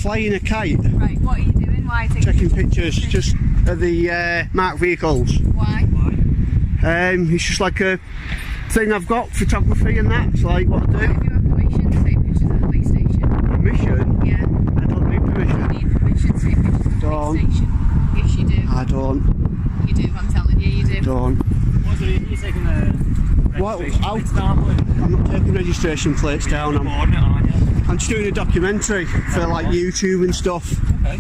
flying a kite. Right, what are you doing? Why are you Taking pictures just of the marked vehicles. Why? It's just like a thing I've got, photography and that. It's like what I do. Have you got permission to take pictures at the police station? Permission? Yeah. I don't need permission. You need permission to take pictures at the police station. Yes, you do. I don't. You do, I'm telling you, you do. Don't. What, so you're taking the registration plates down? I'm not taking registration plates down. I'm just doing a documentary for like YouTube and stuff. Okay.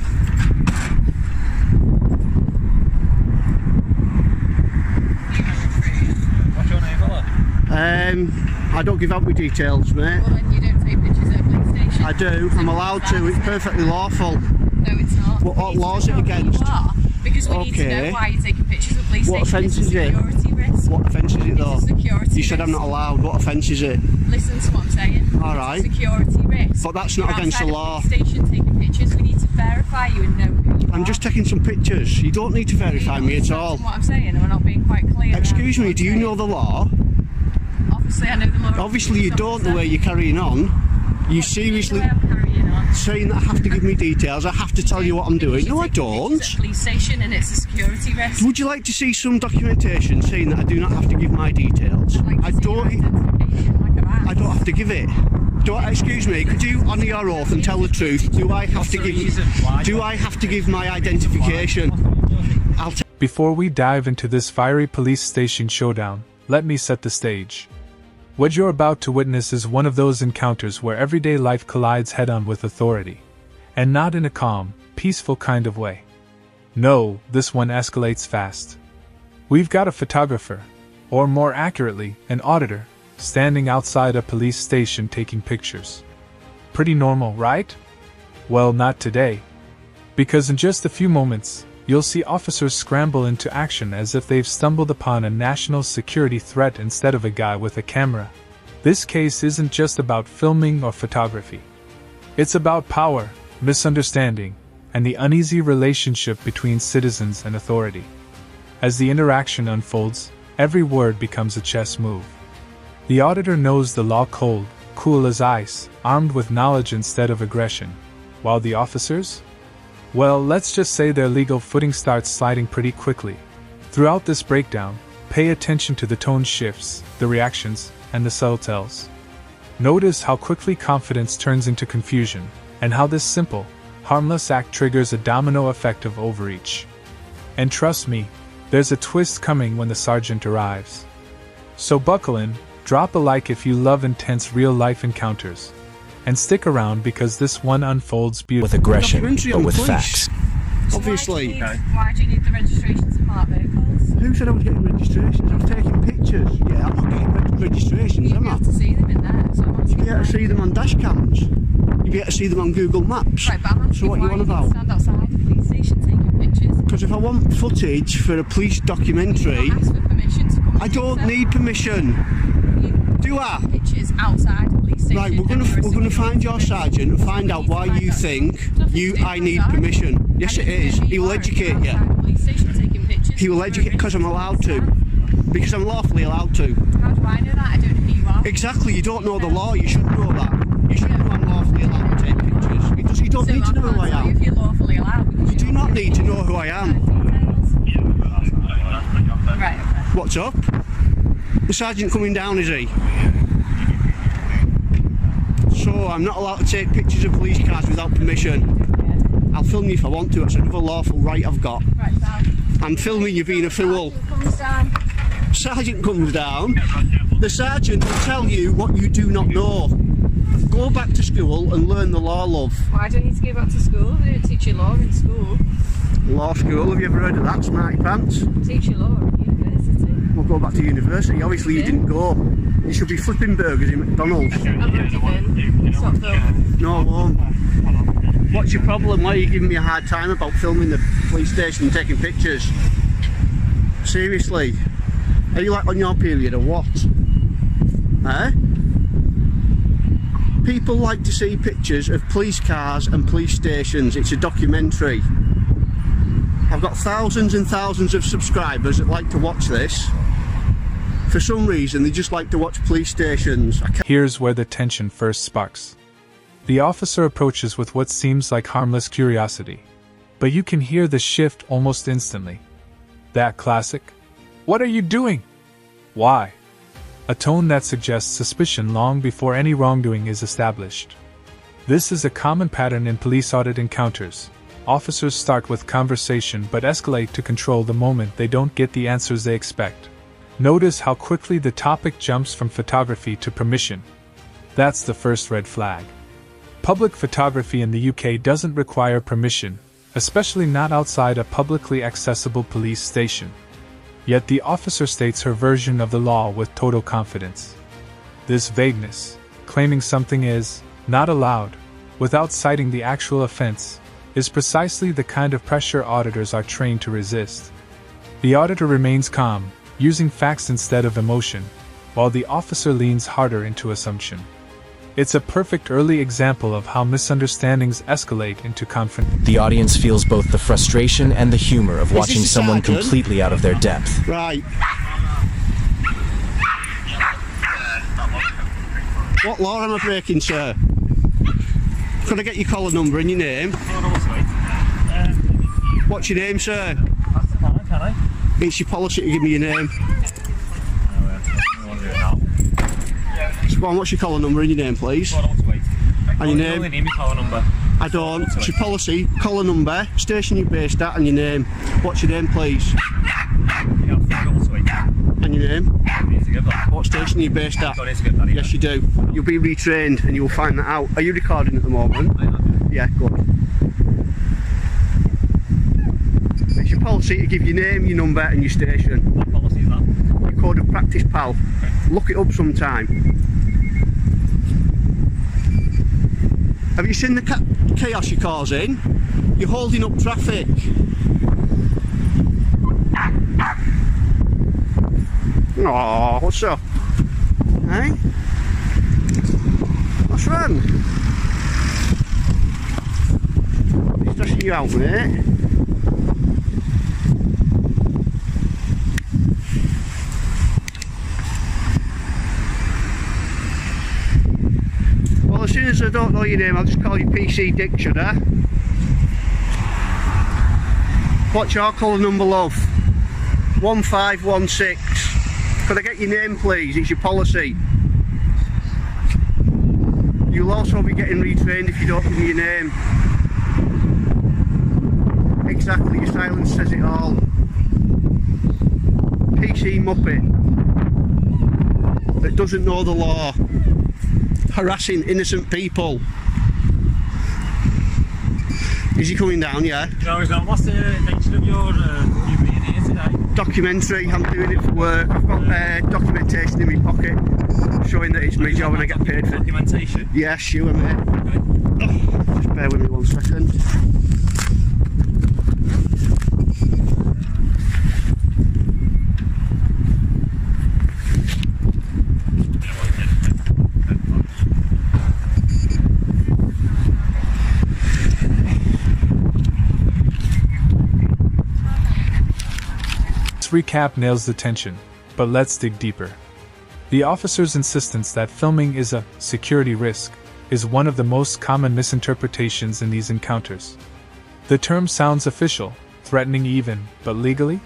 What's your name, fella? I don't give out my details, mate. Well, then you don't take pictures at a police station. I do. I'm allowed to. It's perfectly lawful. No, it's not. What laws it against? You are, because we need to know why you're taking pictures at police What station. offence is it? Security risk. What offence is it though? It's a security You said I'm risk. not allowed. What offence is it? Listen to what I'm saying. Alright. It's a security risk. But that's not You're against the outside a law. police station taking pictures. We need to verify you and know who you are. I'm just taking some pictures. You don't need to verify me at all. What I'm saying, and we're not being quite clear. Excuse me, do you know the law? Obviously, I know the law. Obviously you don't, the way you're carrying on. You seriously I'm carrying on. saying that I have to give me details, I have to tell you what I'm doing. No, I don't. It's a police station and it's a security risk. Would you like to see some documentation saying that I do not have to give my details? I don't have to give it. Excuse me, could you honour your oath and tell the truth? Do I have to give my identification? Before we dive into this fiery police station showdown, let me set the stage. What you're about to witness is one of those encounters where everyday life collides head-on with authority. And not in a calm, peaceful kind of way. No, this one escalates fast. We've got a photographer, or more accurately, an auditor, standing outside a police station taking pictures. Pretty normal, right? Well, not today. Because in just a few moments, you'll see officers scramble into action as if they've stumbled upon a national security threat instead of a guy with a camera. This case isn't just about filming or photography. It's about power, misunderstanding, and the uneasy relationship between citizens and authority. As the interaction unfolds, every word becomes a chess move. The auditor knows the law cold, cool as ice, armed with knowledge instead of aggression, while the officers? Well, let's just say their legal footing starts sliding pretty quickly. Throughout this breakdown, pay attention to the tone shifts, the reactions, and the subtle tells. Notice how quickly confidence turns into confusion, and how this simple, harmless act triggers a domino effect of overreach. And trust me, there's a twist coming when the sergeant arrives. So buckle in, drop a like if you love intense real-life encounters. And stick around because this one unfolds beautifully. With aggression, but with facts. Obviously. Why do you need the registrations of marked vehicles? Who said I was getting registrations? I was taking pictures. Yeah, I'm not getting registrations, am I? You have to see them in there. So You get to see them on dash cams. You get to see them on Google Maps. Right, but I'm So what you on about? Stand outside the police station taking pictures. Because if I want footage for a police documentary, Ask for permission to come. I don't need permission. Do I? Pictures outside the police station. Right, we're gonna find your sergeant and find out why you think I need permission. Yes, it is. He will educate you. He will educate because I'm allowed to. Because I'm lawfully allowed to. How do I know that? I don't know who you are. Exactly. You don't know the law. You should know that. You should know I'm lawfully allowed to take pictures. You don't need to know who I am. If you're lawfully allowed. You do not need to know who I am. Right. Okay. What's up? The sergeant coming down, is he? So I'm not allowed to take pictures of police cars without permission. I'll film you if I want to. That's another lawful right I've got. Right, down. I'm filming you being a fool. Comes down. Sergeant comes down. The sergeant will tell you what you do not know. Go back to school and learn the law, love. Why do I need to go back to school? They don't teach you law in school. Law school, have you ever heard of that, smarty pants? Teach you law at university. We'll go back to university. Obviously you didn't go. You should be flipping burgers in McDonald's. I've already been. It's not filming. No, I won't. What's your problem? Why are you giving me a hard time about filming the police station and taking pictures? Seriously? Are you like on your period or what? Eh? People like to see pictures of police cars and police stations. It's a documentary. I've got thousands and thousands of subscribers that like to watch this. For some reason, they just like to watch police stations. Here's where the tension first sparks. The officer approaches with what seems like harmless curiosity. But you can hear the shift almost instantly. That classic, "What are you doing? Why?" A tone that suggests suspicion long before any wrongdoing is established. This is a common pattern in police audit encounters. Officers start with conversation but escalate to control the moment they don't get the answers they expect. Notice how quickly the topic jumps from photography to permission. That's the first red flag. Public photography in the UK doesn't require permission, especially not outside a publicly accessible police station. Yet the officer states her version of the law with total confidence. This vagueness, claiming something is not allowed, without citing the actual offense, is precisely the kind of pressure auditors are trained to resist. The auditor remains calm, using facts instead of emotion, while the officer leans harder into assumption. It's a perfect early example of how misunderstandings escalate into conflict. The audience feels both the frustration and the humor of watching someone completely out of their depth. Right. What law am I breaking, sir? Could I get your collar number and your name? What's your name, sir? That's fine, can I? It's your policy to give me your name. Go on, what's your collar number and your name, please? And your name? You need my collar number. I don't. It's your policy, collar number, station you're based at, and your name. What's your name, please? And your name? What station are you based at? Yes, you do. You'll be retrained and you'll find that out. Are you recording at the moment? Yeah, good. It's your policy to give your name, your number, and your station. What policy is that? Your code of practice, pal. Okay. Look it up sometime. Have you seen the chaos you're causing? You're holding up traffic. Oh, what's up? Hey? What's wrong? He's stressing you out, mate. Well, as soon as I don't know your name, I'll just call you PC Dick, should I? What's your colour number, love? 1516. Could I get your name, please? It's your policy. You'll also be getting retrained if you don't give me your name. Exactly, your silence says it all. PC Muppet that doesn't know the law, harassing innocent people. Is he coming down? Yeah. No, he's not. What's the nature of your you being here today? Documentary. I'm doing it for work. I've got documentation in my pocket showing that it's my job and I get paid for it. Documentation? Yeah, sure, mate. Okay. Just bear with me 1 second. Recap nails the tension, but let's dig deeper. The officer's insistence that filming is a security risk is one of the most common misinterpretations in these encounters. The term sounds official, threatening even, but legally?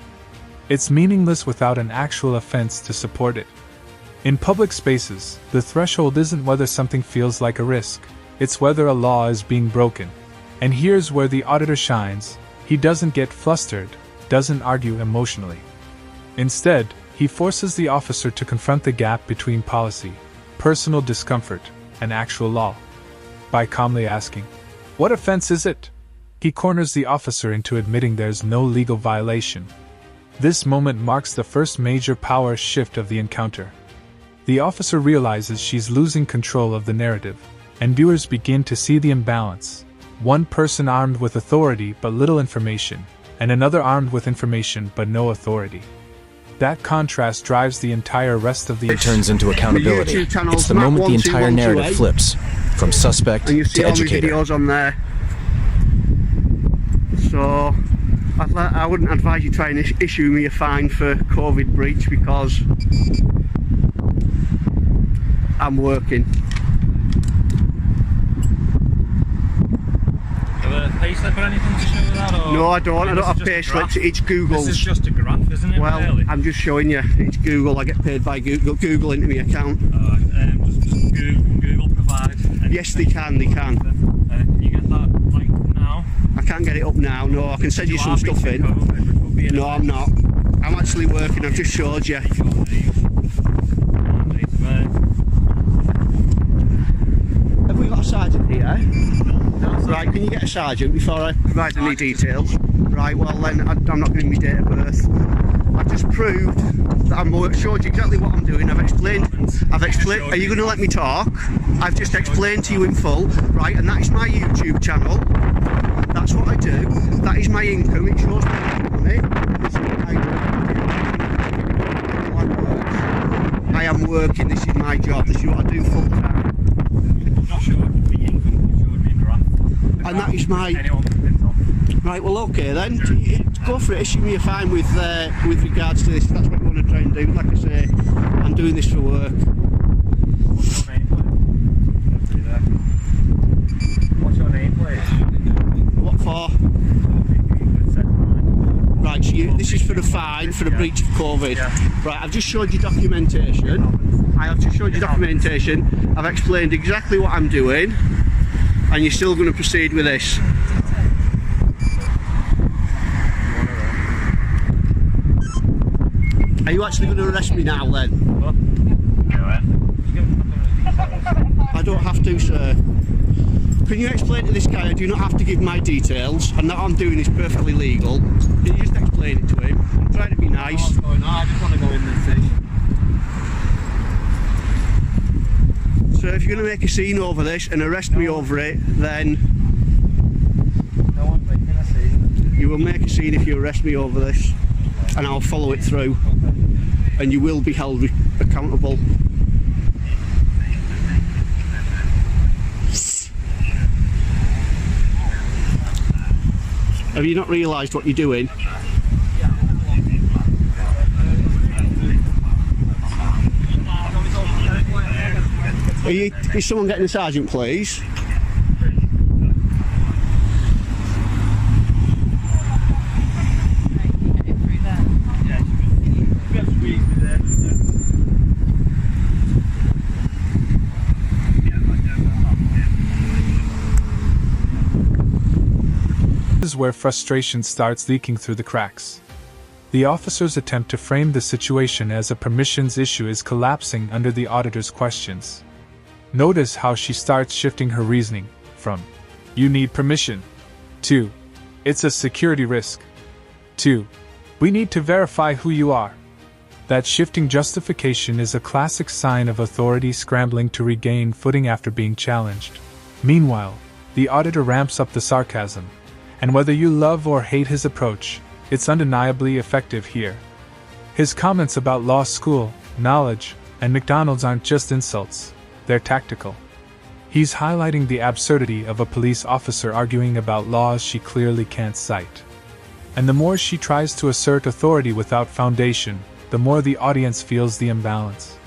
It's meaningless without an actual offense to support it. In public spaces, the threshold isn't whether something feels like a risk, it's whether a law is being broken. And here's where the auditor shines. He doesn't get flustered, doesn't argue emotionally. Instead, he forces the officer to confront the gap between policy, personal discomfort, and actual law. By calmly asking, "What offense is it?" he corners the officer into admitting there's no legal violation. This moment marks the first major power shift of the encounter. The officer realizes she's losing control of the narrative, and viewers begin to see the imbalance. One person armed with authority but little information, and another armed with information but no authority. That contrast drives the entire rest of the... It turns into accountability. It's the moment the entire narrative flips, from suspect and you see to educator. All my videos on there. So, I wouldn't advise you try and issue me a fine for COVID breach because I'm working. payslip or anything to show that? Or No, I don't. I don't have this is just a payslips. graph. It's Google. This is just a graph, isn't it? Well, really? I'm just showing you. It's Google. I get paid by Google. Google into my account. Just Google provide. Yes, they can. They can. Can you get that like now? I can't get it up now. No, I can send you some stuff in. No, I'm not. I'm actually working. I've just showed you. Have we got a sergeant here? Right, can you get a sergeant before I provide any details? Right, well then I'm not giving me date of birth. I've just proved that I'm showed you exactly what I'm doing. I've explained. Are you going to let me talk? I've just explained to you in full. Right, and that is my YouTube channel. That's what I do. That is my income. It shows me money. This is what I do. I am working. This is my job. This is what I do full time. Not sure the income you showed me in graph. And that is my. Right, well, okay then. Go for it. Issue me a fine with regards to this. If that's what you want to try and do. Like I say, I'm doing this for work. What's your name, please? What for? Right, so this is for the fine for the breach of COVID. Yeah. Right, I've just showed you documentation. I've explained exactly what I'm doing, and you're still going to proceed with this. Are you actually going to arrest me now then? I don't have to, sir. Can you explain to this guy I do not have to give my details and that I'm doing is perfectly legal? Can you just explain it to him? I'm trying to be nice. What's going on? I just want to go in and see. So if you're going to make a scene over this and arrest me over it, then No one's making a scene. you will make a scene if you arrest me over this, and I'll follow it through, and you will be held accountable. Have you not realised what you're doing? Is someone getting a sergeant, please? This is where frustration starts leaking through the cracks. The officers attempt to frame the situation as a permissions issue is collapsing under the auditor's questions. Notice how she starts shifting her reasoning from, "You need permission," to, "It's a security risk," to, "We need to verify who you are." That shifting justification is a classic sign of authority scrambling to regain footing after being challenged. Meanwhile, the auditor ramps up the sarcasm. And whether you love or hate his approach, it's undeniably effective here. His comments about law school, knowledge, and McDonald's aren't just insults, they're tactical. He's highlighting the absurdity of a police officer arguing about laws she clearly can't cite. And the more she tries to assert authority without foundation, the more the audience feels the imbalance.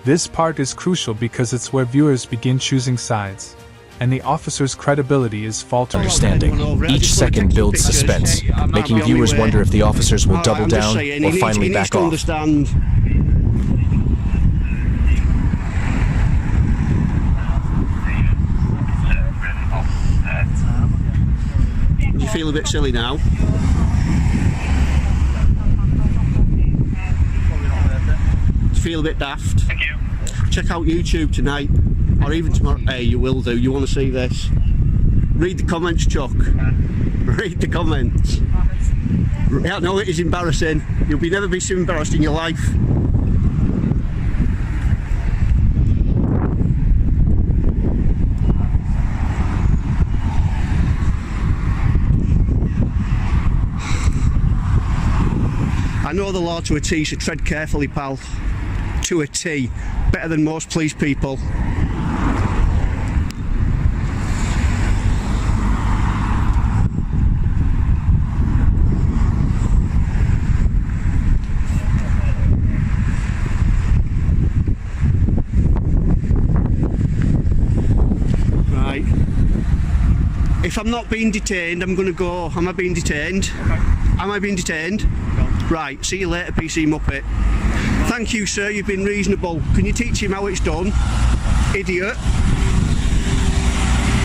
This part is crucial because it's where viewers begin choosing sides, and the officer's credibility is faltering. Understanding. Each second builds suspense, making viewers wonder if the officers will double down or finally back off. You feel a bit silly now? You feel a bit daft? Thank you. Check out YouTube tonight, or even tomorrow. Hey, you will do. You want to see this? Read the comments, Chuck. Read the comments. Yeah, no, it is embarrassing. You'll never be so embarrassed in your life. I know the law to a T, so tread carefully, pal. To a T. Better than most police people. Right. If I'm not being detained, I'm going to go. Am I being detained? Okay. Am I being detained? Right, see you later, PC Muppet. Thank you, sir, you've been reasonable. Can you teach him how it's done? Idiot.